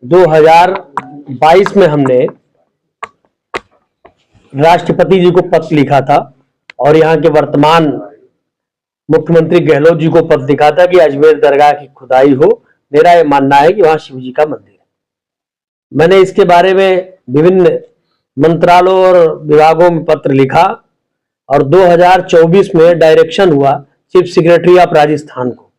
2022 में हमने राष्ट्रपति जी को पत्र लिखा था और यहाँ के वर्तमान मुख्यमंत्री गहलोत जी को पत्र लिखा था कि अजमेर दरगाह की खुदाई हो। मेरा यह मानना है कि वहां शिव जी का मंदिर है। मैंने इसके बारे में विभिन्न मंत्रालयों और विभागों में पत्र लिखा और 2024 में डायरेक्शन हुआ चीफ सेक्रेटरी ऑफ राजस्थान को,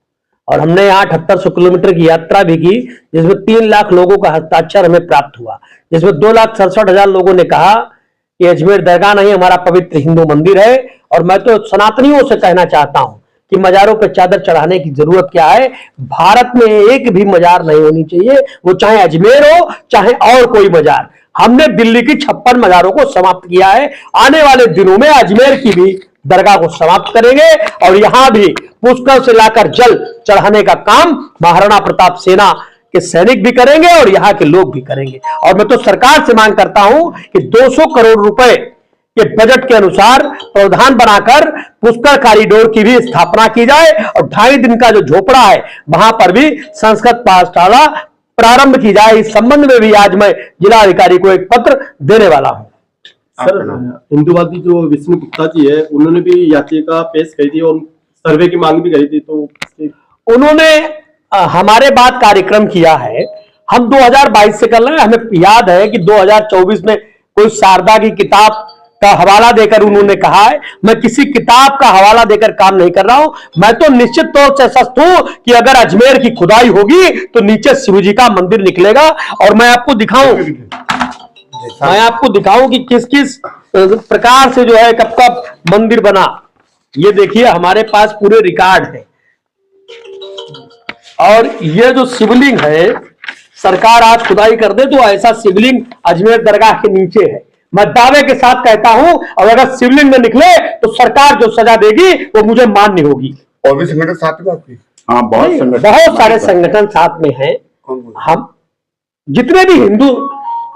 और हमने यहाँ 7800 किलोमीटर की यात्रा भी की, जिसमें 3 लाख लोगों का हस्ताक्षर हमें प्राप्त हुआ, जिसमें 2,67,000 लोगों ने कहा कि अजमेर दरगाह नहीं हमारा पवित्र हिंदू मंदिर है। और मैं तो सनातनियों से कहना चाहता हूं कि मजारों पर चादर चढ़ाने की जरूरत क्या है। भारत में एक भी मजार नहीं होनी चाहिए, वो चाहे अजमेर हो चाहे और कोई मजार। हमने दिल्ली की 56 मजारों को समाप्त किया है। आने वाले दिनों में अजमेर की भी दरगाह को समाप्त करेंगे और यहां भी पुष्कर से लाकर जल चढ़ाने का काम महाराणा प्रताप सेना के सैनिक भी करेंगे और यहाँ के लोग भी करेंगे। और मैं तो सरकार से मांग करता हूं कि 200 करोड़ रुपए के बजट के अनुसार प्रावधान बनाकर पुष्कर कॉरिडोर की भी स्थापना की जाए और 2.5 दिन का जो झोपड़ा है वहां पर भी संस्कृत पाठशाला प्रारंभ की जाए। इस संबंध में भी आज मैं जिला अधिकारी को एक पत्र देने वाला हूं। सर, हिंदूवादी जो विष्णु गुप्ता जी है उन्होंने भी याचिका पेश की थी और सर्वे की मांग भी करी थी, तो उन्होंने हमारे बाद कार्यक्रम किया है। हम 2022 से कर रहे हैं। हमें याद है कि 2024 में कोई शारदा की किताब का हवाला देकर उन्होंने कहा है। मैं किसी किताब का हवाला देकर काम नहीं कर रहा हूं। मैं तो निश्चित तौर से सख्त हूं कि अगर अजमेर की खुदाई होगी तो नीचे शिव जी का मंदिर निकलेगा। और मैं आपको दिखाऊं कि किस किस प्रकार से जो है कब कब मंदिर बना। ये देखिए हमारे पास पूरे रिकॉर्ड है। और ये जो शिवलिंग है, सरकार आज खुदाई कर दे तो ऐसा शिवलिंग अजमेर दरगाह के नीचे है। मैं दावे के साथ कहता हूं और अगर शिवलिंग में निकले तो सरकार जो सजा देगी वो मुझे मान्य होगी। और भी संगठन साथ में आपकी? हाँ, बहुत सारे संगठन साथ में हैं। हम जितने भी हिंदू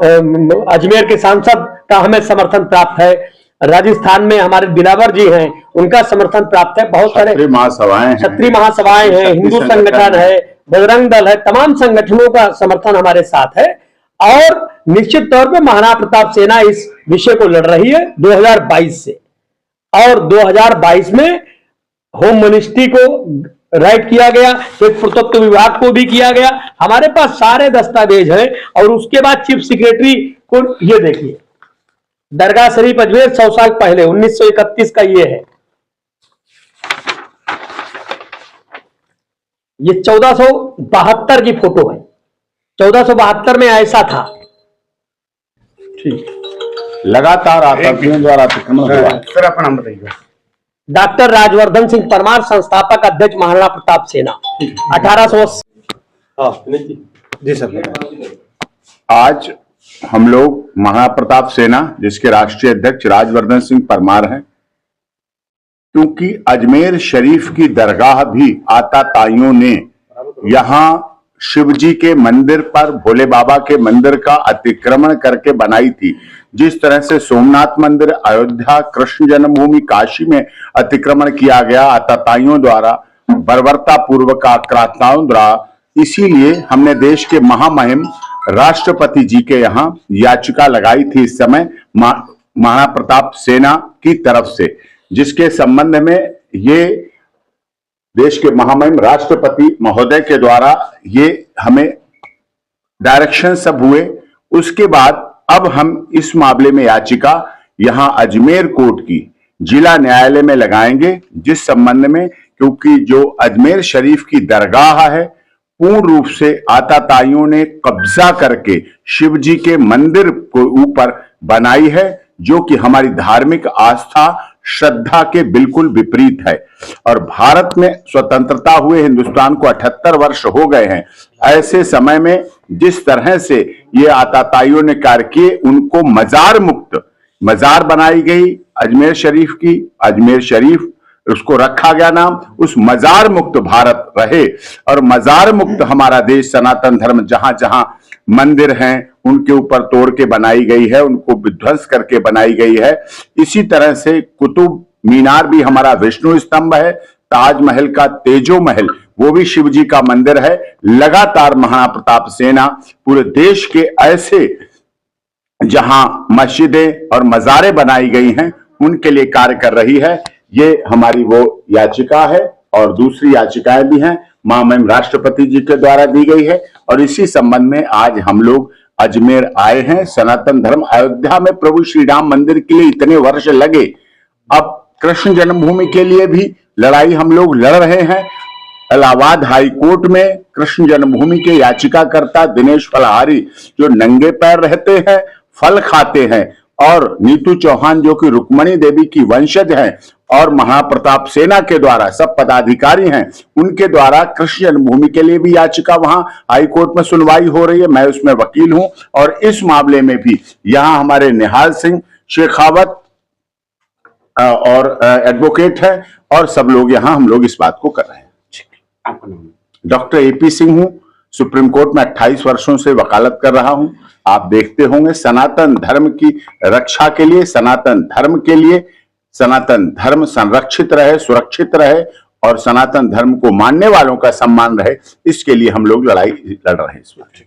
अजमेर के सांसद का हमें समर्थन प्राप्त है। राजस्थान में हमारे दिलावर जी हैं, उनका समर्थन प्राप्त है। बहुत सारे क्षत्रिय महासभाएं हैं, हिंदू संगठन है, बजरंग दल है, तमाम संगठनों का समर्थन हमारे साथ है। और निश्चित तौर पे महाराणा प्रताप सेना इस विषय को लड़ रही है 2022 से। और 2022 में होम मिनिस्ट्री को राइट किया गया, एक पुरातत्व विभाग को भी किया गया। हमारे पास सारे दस्तावेज हैं। और उसके बाद चीफ सेक्रेटरी को, ये देखिए दरगाह शरीफ अजमेर 100 साल पहले 1931 का ये है। ये 1472 की फोटो है। 1472 में ऐसा था। ठीक, लगातार आतंकियों द्वारा अतिक्रमण हुआ। सर अपना नाम बताइए। डॉक्टर राजवर्धन सिंह परमार, संस्थापक अध्यक्ष महाराणा प्रताप सेना, 1880। जी सर। आज हम लोग महाराणा प्रताप सेना जिसके राष्ट्रीय अध्यक्ष राजवर्धन सिंह परमार हैं, क्योंकि अजमेर शरीफ की दरगाह भी आताताइयों ने यहां शिव जी के मंदिर पर भोले बाबा के मंदिर का अतिक्रमण करके बनाई थी। जिस तरह से सोमनाथ मंदिर, अयोध्या, कृष्ण जन्मभूमि, काशी में अतिक्रमण किया गया आताताइयों द्वारा, बर्बरता पूर्वक आक्रांताओं द्वारा, इसीलिए हमने देश के महामहिम राष्ट्रपति जी के यहाँ याचिका लगाई थी इस समय महाराणा प्रताप सेना की तरफ से, जिसके संबंध में ये देश के महामहिम राष्ट्रपति महोदय के द्वारा ये हमें डायरेक्शन सब हुए। उसके बाद अब हम इस मामले में याचिका यहां अजमेर कोर्ट की जिला न्यायालय में लगाएंगे, जिस संबंध में क्योंकि जो अजमेर शरीफ की दरगाह है पूर्ण रूप से आताताइयों ने कब्जा करके शिव जी के मंदिर को ऊपर बनाई है, जो कि हमारी धार्मिक आस्था श्रद्धा के बिल्कुल विपरीत है। और भारत में स्वतंत्रता हुए हिंदुस्तान को 78 वर्ष हो गए हैं। ऐसे समय में जिस तरह से ये आताताइयों ने कार्य किए, उनको मजार मुक्त मजार बनाई गई अजमेर शरीफ की। अजमेर शरीफ उसको रखा गया नाम, उस मजार मुक्त भारत रहे और मजार मुक्त हमारा देश सनातन धर्म जहां जहां मंदिर हैं उनके ऊपर तोड़ के बनाई गई है, उनको विध्वंस करके बनाई गई है। इसी तरह से कुतुब मीनार भी हमारा विष्णु स्तंभ है, ताजमहल का तेजो महल वो भी शिव जी का मंदिर है। लगातार महाराणा प्रताप सेना पूरे देश के ऐसे जहां मस्जिदें और मज़ारें बनाई गई हैं उनके लिए कार्य कर रही है। ये हमारी वो याचिका है और दूसरी याचिकाएं भी हैं, महामहिम राष्ट्रपति जी के द्वारा दी गई है। और इसी संबंध में आज हम लोग अजमेर आए हैं। सनातन धर्म अयोध्या में प्रभु श्री राम मंदिर के लिए इतने वर्ष लगे, अब कृष्ण जन्मभूमि के लिए भी लड़ाई हम लोग लड़ रहे हैं। इलाहाबाद हाई कोर्ट में कृष्ण जन्मभूमि के याचिकाकर्ता दिनेश फलहारी जो नंगे पैर रहते हैं, फल खाते हैं, और नीतू चौहान जो कि रुक्मणी देवी की वंशज हैं और महाप्रताप सेना के द्वारा सब पदाधिकारी हैं, उनके द्वारा कृष्ण जन्मभूमि के लिए भी याचिका वहां हाई कोर्ट में सुनवाई हो रही है। मैं उसमें वकील हूं और इस मामले में भी यहां हमारे निहाल सिंह शेखावत और एडवोकेट है और सब लोग यहां हम लोग इस बात को कर रहे हैं। आपका नाम? डॉक्टर एपी सिंह हूं, सुप्रीम कोर्ट में 28 वर्षों से वकालत कर रहा हूं। आप देखते होंगे सनातन धर्म की रक्षा के लिए, सनातन धर्म के लिए, सनातन धर्म संरक्षित रहे, सुरक्षित रहे और सनातन धर्म को मानने वालों का सम्मान रहे, इसके लिए हम लोग लड़ाई लड़ रहे हैं इस वक्त।